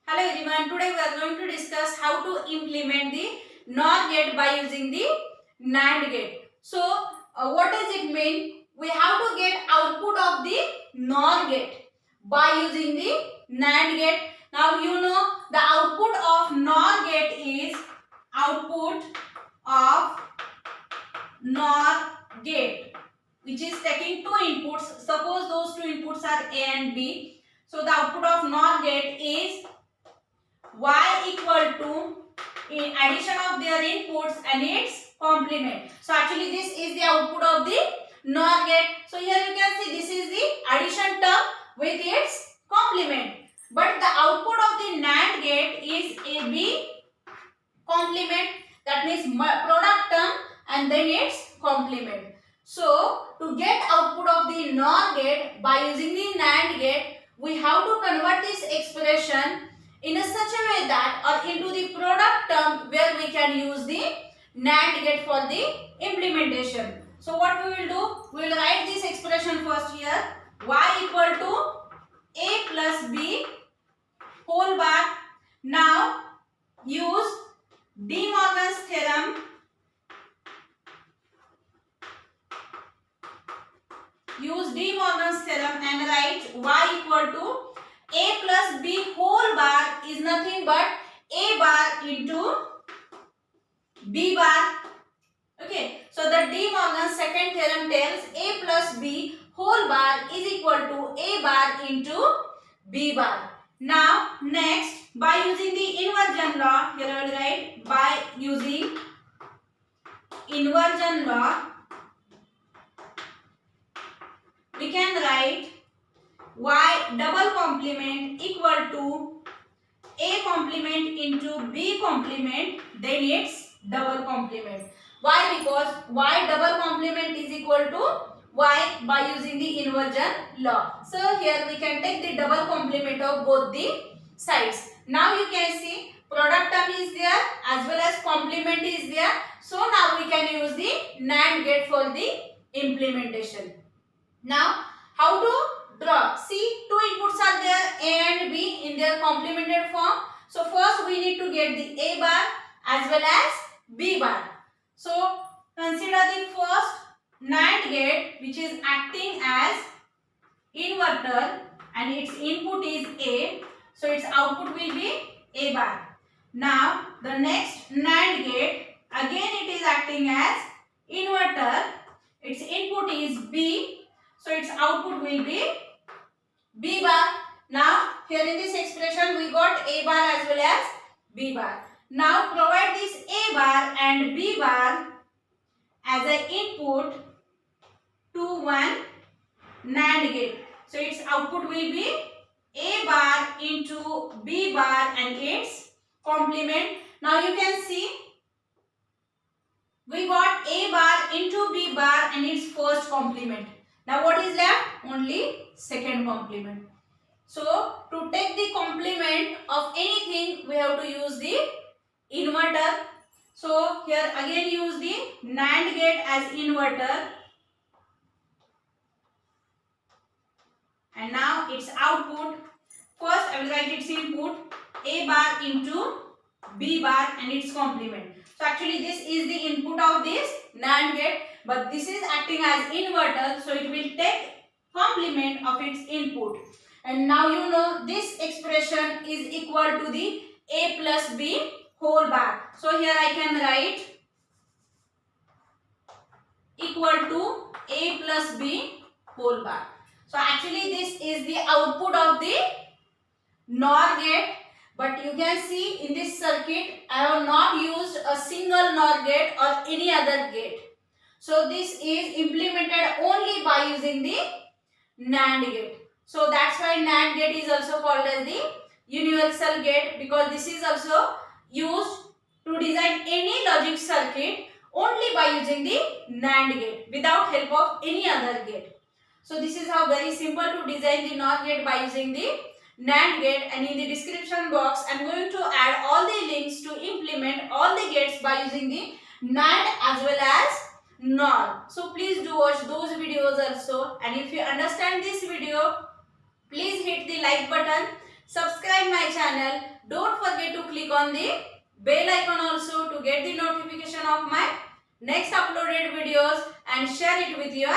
Hello everyone, today we are going to discuss how to implement the NOR gate by using the NAND gate. So, what does it mean? We have to get output of the NOR gate by using the NAND gate. Now you know the output of NOR gate is output of NOR gate, which is taking two inputs. Suppose those two inputs are A and B. So the output of NOR gate is y equal to in addition of their inputs and its complement. So actually this is the output of the NOR gate. So here you can see this is the addition term with its complement. But the output of the NAND gate is AB complement, that means product term and then its complement. So to get output of the NOR gate by using the NAND gate, we have to convert this expression in such a way that or into the product term where we can use the NAND gate for the implementation. So what we will do, we will write this expression first here, y equal to a plus b whole bar. Now use De Morgan's theorem. Use De Morgan's theorem and write y equal to a plus b whole bar is nothing but a bar into b bar. Okay, so the De Morgan's second theorem tells a plus b whole bar is equal to a bar into b bar. Now next, by using the inversion law, here I will write by using inversion law, we can write y double complement equal to a complement into b complement, then its double complement. Why? Because y double complement is equal to y by using the inversion law. So here we can take the double complement of both the sides. Now you can see product term is there as well as complement is there. So now we can use the NAND gate for the implementation. Now how to draw? See, two inputs are there, A and B in their complemented form. So first we need to get the A bar as well as B bar. So consider the first NAND gate which is acting as inverter and its input is A. So its output will be A bar. Now the next NAND gate, again it is acting as inverter. Its input is B. So its output will be B bar. Now here in this expression we got A bar as well as B bar. Now provide this A bar and B bar as an input to one NAND gate. So its output will be A bar into B bar and its complement. Now you can see we got A bar into B bar and its first complement. Now what is left? Only second complement. So to take the complement of anything, we have to use the inverter. So here again use the NAND gate as inverter. And now its output, first I will write its input A bar into B bar and its complement. So actually this is the input of this NAND gate, but this is acting as inverter, so it will take complement of its input. And now you know this expression is equal to the A plus B whole bar. So here I can write equal to A plus B whole bar. So actually this is the output of the NOR gate. But you can see in this circuit I have not used a single NOR gate or any other gate. So this is implemented only by using the NAND gate. So that's why NAND gate is also called as the universal gate, because this is also used to design any logic circuit only by using the NAND gate without help of any other gate. So this is how very simple to design the NOR gate by using the NAND gate, and in the description box I am going to add all the links to implement all the gates by using the NAND as well as NOR. So please do watch those videos also, and if you understand this video, please hit the like button, subscribe my channel. channel. Don't forget to click on the bell icon also to get the notification of my next uploaded videos and share it with your